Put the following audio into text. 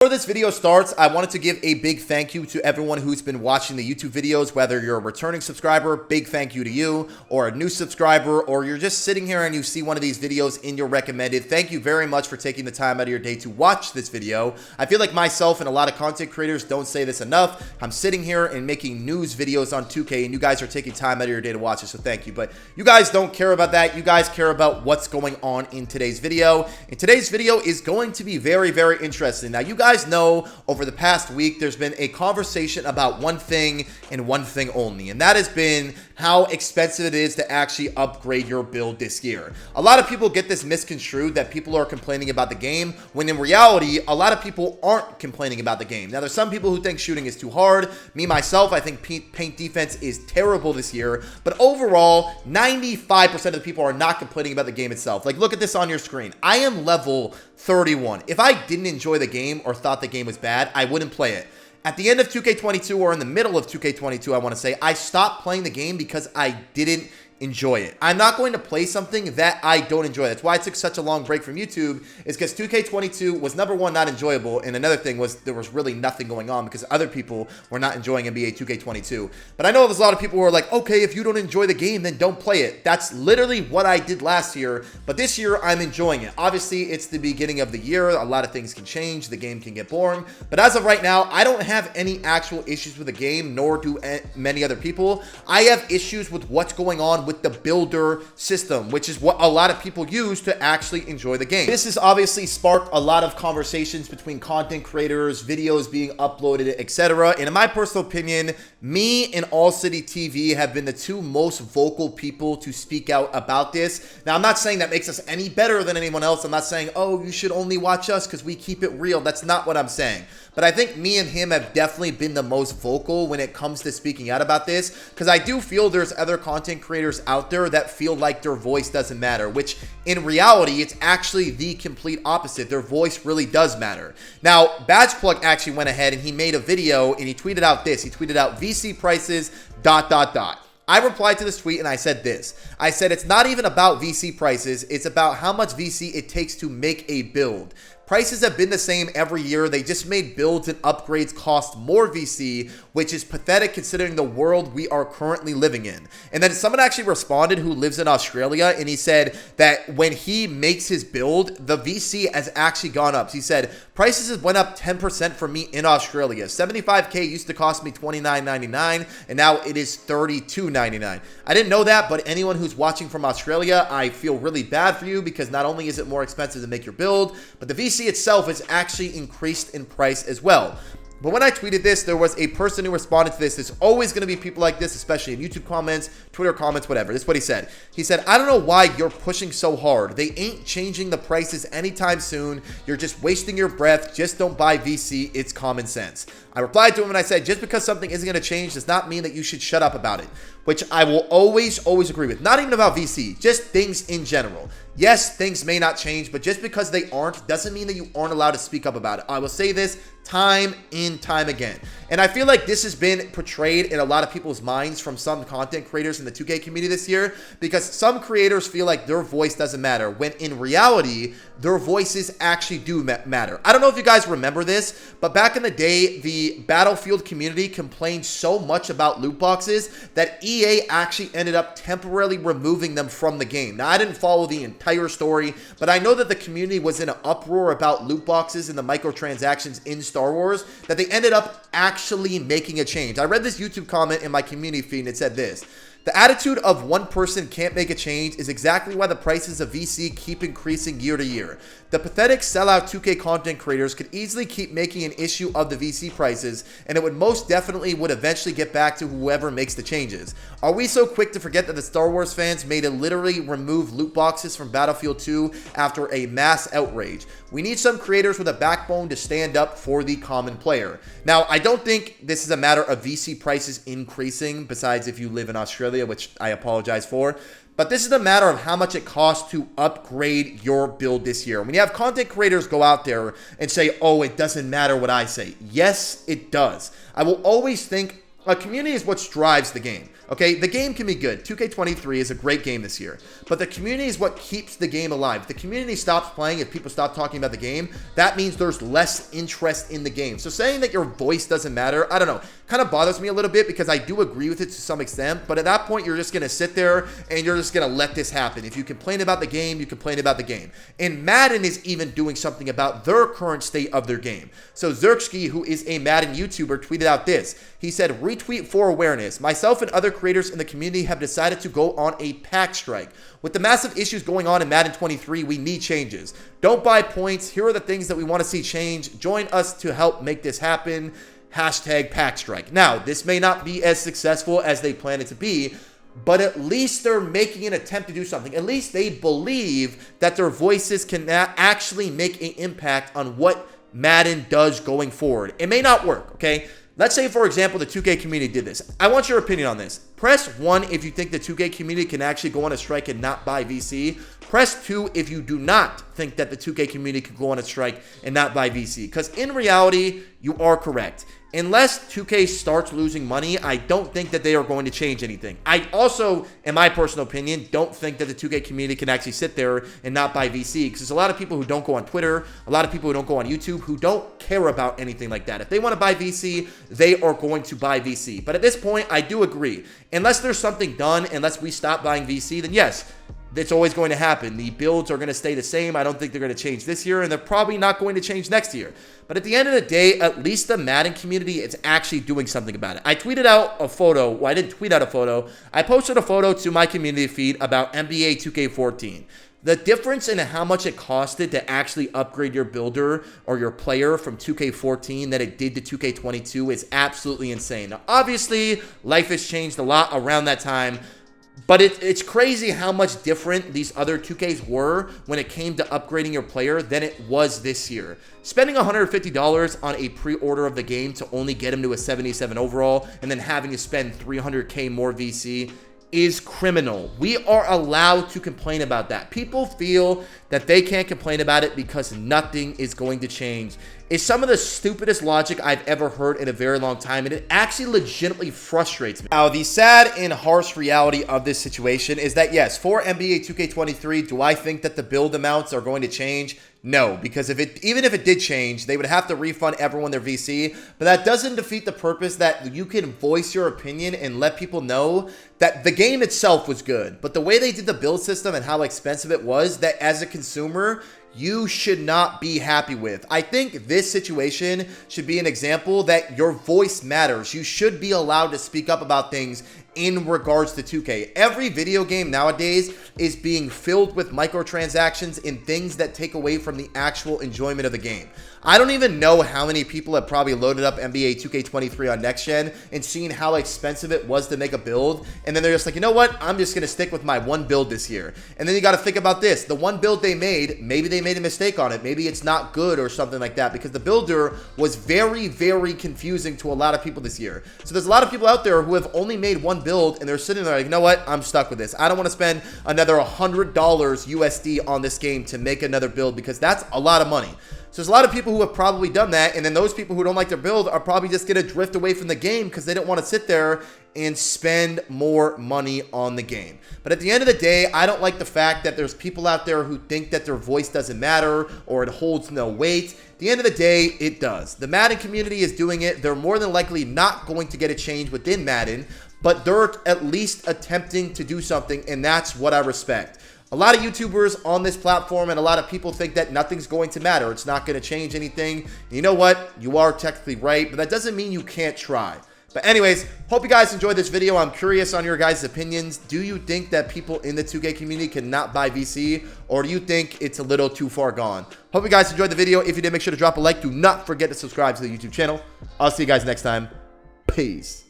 Before this video starts, I wanted to give a big thank you to everyone who's been watching the YouTube videos, whether you're a returning subscriber, big thank you to you, or a new subscriber, or you're just sitting here and you see one of these videos in your recommended. Thank you very much for taking the time out of your day to watch this video. I feel like myself and a lot of content creators don't say this enough. I'm sitting here and making news videos on 2K, and you guys are taking time out of your day to watch it, so thank you. But you guys don't care about that. You guys care about what's going on in today's video. And today's video is going to be very, very interesting. Now, you guys know over the past week there's been a conversation about one thing and one thing only, and that has been how expensive it is to actually upgrade your build this year. A lot of people get this misconstrued that people are complaining about the game, when in reality a lot of people aren't complaining about the game. Now, there's some people who think shooting is too hard. Me myself, I think paint defense is terrible this year, but overall 95% of the people are not complaining about the game itself. Like, look at this on your screen. I am level 31. If I didn't enjoy the game or thought the game was bad, I wouldn't play it. At the end of 2K22, or in the middle of 2K22, I want to say, I stopped playing the game because I didn't enjoy it. I'm not going to play something that I don't enjoy. That's why I took such a long break from YouTube, is because 2K22 was, number one, not enjoyable, and another thing was there was really nothing going on because other people were not enjoying NBA 2K22. But I know there's a lot of people who are like, okay, if you don't enjoy the game, then don't play it. That's literally what I did last year, but this year I'm enjoying it. Obviously, it's the beginning of the year. A lot of things can change. The game can get boring. But as of right now, I don't have any actual issues with the game, nor do many other people. I have issues with what's going on with the builder system, which is what a lot of people use to actually enjoy the game. This has obviously sparked a lot of conversations between content creators, videos being uploaded, etc. And in my personal opinion, me and All City TV have been the two most vocal people to speak out about this. Now, I'm not saying that makes us any better than anyone else. I'm not saying, oh, you should only watch us because we keep it real. That's not what I'm saying. But I think me and him have definitely been the most vocal when it comes to speaking out about this, because I do feel there's other content creators out there that feel like their voice doesn't matter, which in reality, it's actually the complete opposite. Their voice really does matter. Now, Badge Plug actually went ahead and he made a video and he tweeted out this. He tweeted out VC prices, ... I replied to this tweet and I said this. I said, it's not even about VC prices. It's about how much VC it takes to make a build. Prices have been the same every year. They just made builds and upgrades cost more VC, which is pathetic considering the world we are currently living in. And then someone actually responded who lives in Australia, and he said that when he makes his build, the VC has actually gone up. He said, prices went up 10% for me in Australia. 75K used to cost me $29.99, and now it is $32.99. I didn't know that, but anyone who's watching from Australia, I feel really bad for you, because not only is it more expensive to make your build, but the VC itself is actually increased in price as well. But when I tweeted this, there was a person who responded to this. There's always going to be people like this, especially in YouTube comments, Twitter comments, whatever. This is what he said. He said, I don't know why you're pushing so hard. They ain't changing the prices anytime soon. You're just wasting your breath. Just don't buy VC. It's common sense. I replied to him and I said, just because something isn't going to change does not mean that you should shut up about it, which I will always agree with. Not even about VC, just things in general. Yes, things may not change, but just because they aren't doesn't mean that you aren't allowed to speak up about it. I will say this time and time again. And I feel like this has been portrayed in a lot of people's minds from some content creators in the 2K community this year, because some creators feel like their voice doesn't matter, when in reality, their voices actually do matter. I don't know if you guys remember this, but back in the day, the Battlefield community complained so much about loot boxes that EA actually ended up temporarily removing them from the game. Now, I didn't follow the entire story, but I know that the community was in an uproar about loot boxes and the microtransactions in Star Wars, that they ended up actually making a change. I read this YouTube comment in my community feed and it said this. The attitude of one person can't make a change is exactly why the prices of VC keep increasing year to year. The pathetic sellout 2K content creators could easily keep making an issue of the VC prices, and it would most definitely would eventually get back to whoever makes the changes. Are we so quick to forget that the Star Wars fans made it literally remove loot boxes from Battlefield 2 after a mass outrage? We need some creators with a backbone to stand up for the common player. Now, I don't think this is a matter of VC prices increasing, besides if you live in Australia, which I apologize for. But this is a matter of how much it costs to upgrade your build this year. When you have content creators go out there and say, oh, it doesn't matter what I say. Yes, it does. I will always think A community is what drives the game, okay? The game can be good. 2K23 is a great game this year, but the community is what keeps the game alive. If the community stops playing, if people stop talking about the game, that means there's less interest in the game. So saying that your voice doesn't matter, I don't know, kind of bothers me a little bit because I do agree with it to some extent, but at that point, you're just going to sit there and you're just going to let this happen. If you complain about the game, you complain about the game. And Madden is even doing something about their current state of their game. So Zerksky, who is a Madden YouTuber, tweeted out this. He said, retweet for awareness. Myself and other creators in the community have decided to go on a pack strike. With the massive issues going on in Madden 23, we need changes. Don't buy points. Here are the things that we want to see change. Join us to help make this happen. Hashtag pack strike. Now, this may not be as successful as they plan it to be, but at least they're making an attempt to do something. At least they believe that their voices can actually make an impact on what Madden does going forward. It may not work, okay? Let's say, for example, the 2K community did this. I want your opinion on this. Press 1 if you think the 2K community can actually go on a strike and not buy VC. Press 2 if you do not think that the 2K community can go on a strike and not buy VC. Because in reality, you are correct. Unless 2K starts losing money, I don't think that they are going to change anything. I also, in my personal opinion, don't think that the 2K community can actually sit there and not buy VC, because there's a lot of people who don't go on Twitter, a lot of people who don't go on YouTube, who don't care about anything like that. If they want to buy VC, they are going to buy VC. But at this point, I do agree. Unless there's something done, unless we stop buying VC, then yes, it's always going to happen. The builds are going to stay the same. I don't think they're going to change this year, and they're probably not going to change next year. But at the end of the day, at least the Madden community is actually doing something about it. I tweeted out a photo. Well, I didn't tweet out a photo. I posted a photo to my community feed about NBA 2K14. The difference in how much it costed to actually upgrade your builder or your player from 2K14 that it did to 2K22 is absolutely insane. Now, obviously, life has changed a lot around that time, but it's crazy how much different these other 2Ks were when it came to upgrading your player than it was this year. Spending $150 on a pre-order of the game to only get him to a 77 overall and then having to spend $300K more VC is criminal. We are allowed to complain about that. People feel that they can't complain about it because nothing is going to change. It's some of the stupidest logic I've ever heard in a very long time, and it actually legitimately frustrates me. Now, the sad and harsh reality of this situation is that, yes, for NBA 2K23, do I think that the build amounts are going to change? No, because even if it did change, they would have to refund everyone their VC, but that doesn't defeat the purpose that you can voice your opinion and let people know that the game itself was good, but the way they did the build system and how expensive it was, that as a consumer, you should not be happy with. I think this situation should be an example that your voice matters. You should be allowed to speak up about things in regards to 2K. Every video game nowadays is being filled with microtransactions and things that take away from the actual enjoyment of the game. I don't even know how many people have probably loaded up NBA 2K23 on next gen and seen how expensive it was to make a build, and then they're just like, you know what, I'm just going to stick with my one build this year. And then you got to think about this. The one build they made, maybe they made a mistake on it. Maybe it's not good or something like that, because the builder was very, very confusing to a lot of people this year. So there's a lot of people out there who have only made one build, and they're sitting there like, you know what, I'm stuck with this. I don't want to spend another $100 USD on this game to make another build, because that's a lot of money. So there's a lot of people who have probably done that, and then those people who don't like their build are probably just going to drift away from the game because they don't want to sit there and spend more money on the game. But at the end of the day, I don't like the fact that there's people out there who think that their voice doesn't matter or it holds no weight. At the end of the day, it does. The Madden community is doing it. They're more than likely not going to get a change within Madden, but they're at least attempting to do something, and that's what I respect. A lot of YouTubers on this platform and a lot of people think that nothing's going to matter. It's not going to change anything. You know what? You are technically right, but that doesn't mean you can't try. But anyways, hope you guys enjoyed this video. I'm curious on your guys' opinions. Do you think that people in the 2K community cannot buy VC, or do you think it's a little too far gone? Hope you guys enjoyed the video. If you did, make sure to drop a like. Do not forget to subscribe to the YouTube channel. I'll see you guys next time. Peace.